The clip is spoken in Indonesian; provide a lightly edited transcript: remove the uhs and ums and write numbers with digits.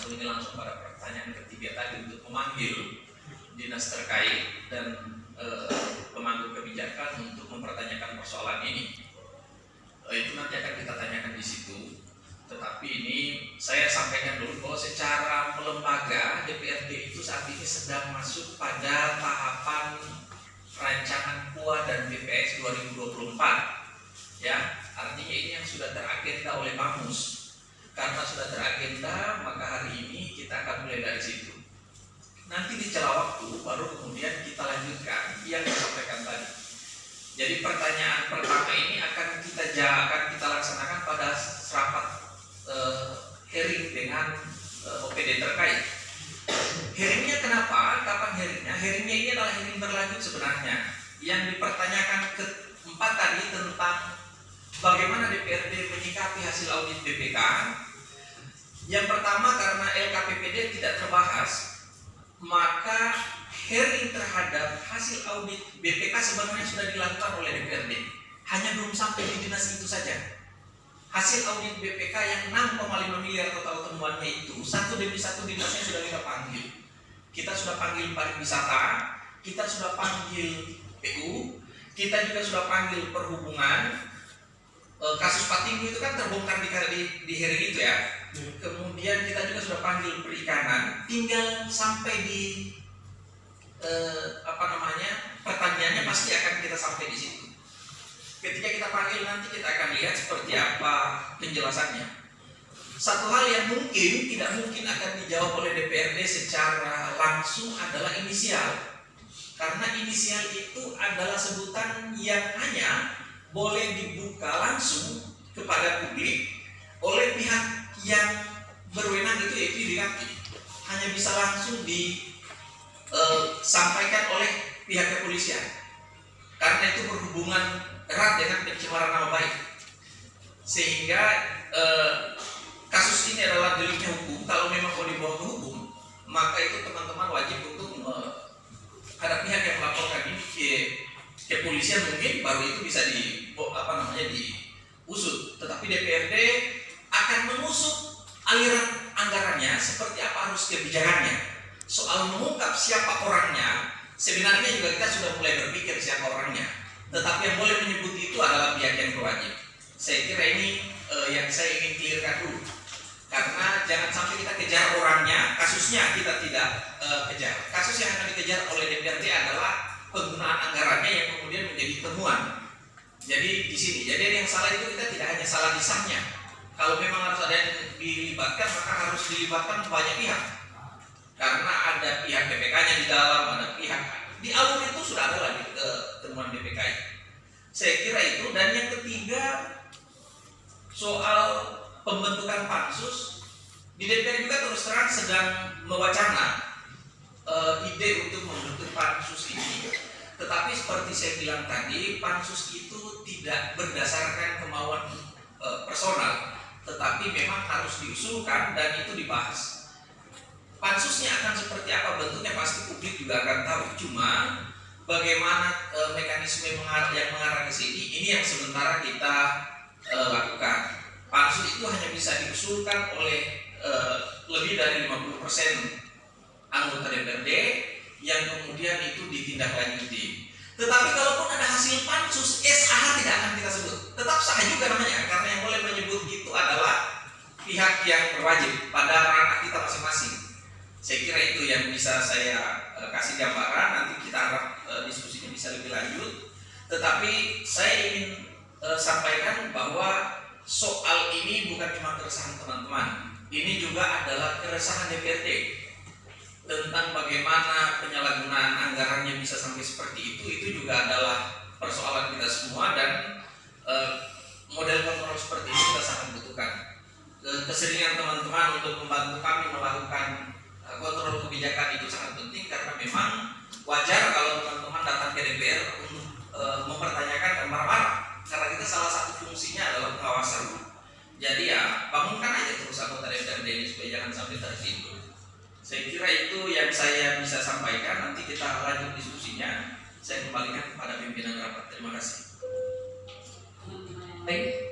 satu ini langsung pada pertanyaan ketiga tadi untuk memanggil dinas terkait dan pemangku kebijakan untuk mempertanyakan persoalan ini. Itu nanti akan kita tanyakan di situ. Tetapi ini saya sampaikan dulu bahwa secara lembaga DPRD itu saat ini sedang masuk pada tahapan rancangan PUA dan BPS 2024. Ya, artinya ini yang sudah teragenda oleh Bamus. Karena sudah teragenda, maka hari ini kita akan mulai dari situ. Nanti di celah waktu baru kemudian kita lanjutkan yang disampaikan tadi. Jadi pertanyaan pertama ini akan kita laksanakan pada rapat hearing dengan OPD terkait. Hearingnya kenapa? Kapan hearingnya? Hearingnya ini adalah hearing berlanjut sebenarnya. Yang dipertanyakan keempat tadi tentang bagaimana DPRD menyikapi hasil audit BPK. Yang pertama, karena LKPPD tidak terbahas, maka hearing terhadap hasil audit BPK sebenarnya sudah dilakukan oleh DPRD. Hanya belum sampai di dinas itu saja. Hasil audit BPK yang 6,5 miliar total temuannya itu, satu demi satu dinasnya sudah kita panggil. Kita sudah panggil pariwisata, kita sudah panggil PU, kita juga sudah panggil perhubungan. Kasus Patimbu itu kan terbongkar di hearing itu ya. Kemudian kita juga sudah panggil perikanan, tinggal sampai di pertaniannya pasti akan kita sampai di situ. Ketika kita panggil nanti kita akan lihat seperti apa penjelasannya. Satu hal yang tidak mungkin akan dijawab oleh DPRD secara langsung adalah inisial. Karena inisial itu adalah sebutan yang hanya boleh dibuka langsung kepada publik oleh pihak yang berwenang, itu yaitu Direksi. Hanya bisa langsung disampaikan oleh pihak kepolisian. Karena itu berhubungan erat dengan pencemaran nama baik. Sehingga kasus ini adalah deliknya hukum. Kalau memang mau dibawa ke hukum, maka itu teman-teman wajib untuk ada pihak yang melaporkan ini ke kepolisian, mungkin baru itu bisa diusut. Tetapi DPRD akan mengusut aliran anggarannya, seperti apa harus kebijakannya. Soal mengungkap siapa orangnya, sebenarnya juga kita sudah mulai berpikir siapa orangnya. Tetapi yang boleh menyebut itu adalah pihak yang berwajib. Saya kira ini yang saya ingin clearkan dulu. Karena jangan sampai kita kejar orangnya, kasusnya kita tidak kejar. Kasus yang akan dikejar oleh DPRD adalah penggunaan anggarannya yang kemudian menjadi temuan. Jadi di sini, jadi yang salah itu kita tidak hanya salah di sahnya. Kalau memang harus ada yang dilibatkan, maka harus dilibatkan banyak pihak. Karena ada pihak BPK-nya di dalam, ada pihak di alur itu sudah ada lagi temuan BPK. Saya kira itu. Dan yang ketiga, soal pembentukan pansus, di DPR juga terus terang sedang mewacana ide untuk membentuk pansus ini. Tetapi seperti saya bilang tadi, pansus itu tidak berdasarkan kemauan personal, tetapi memang harus diusulkan dan itu dibahas. Pansusnya akan seperti apa bentuknya pasti publik juga akan tahu. Cuma bagaimana mekanisme yang mengarah ke sini, ini yang sementara kita lakukan. Pansus itu hanya bisa diusulkan oleh lebih dari 50% anggota DPRD yang kemudian itu ditindaklanjuti. Tetapi kalaupun ada hasil pansus, SAH tidak akan kita sebut. Tetap sah juga namanya, karena yang boleh menyebut itu adalah pihak yang berwajib pada ranah kita masing-masing. Saya kira itu yang bisa saya kasih gambaran. Nanti kita harap diskusinya bisa lebih lanjut. Tetapi saya ingin sampaikan bahwa soal ini bukan cuma keresahan teman-teman. Ini juga adalah keresahan DPRD tentang bagaimana penyalahgunaan anggarannya bisa sampai seperti itu juga adalah persoalan kita semua. Dan model kontrol seperti ini kita sangat butuhkan. Keseringan teman-teman untuk membantu kami melakukan kontrol kebijakan itu sangat penting, karena memang wajar kalau teman-teman datang ke DPR untuk mempertanyakan dan marah-marah, karena kita salah satu fungsinya adalah pengawasan. Jadi ya bangunkan aja terus anggota DPRD ini supaya jangan sampai tertidur. Saya kira itu yang saya bisa sampaikan. Nanti kita lanjut diskusinya. Saya kembalikan kepada pimpinan rapat. Terima kasih. Baik.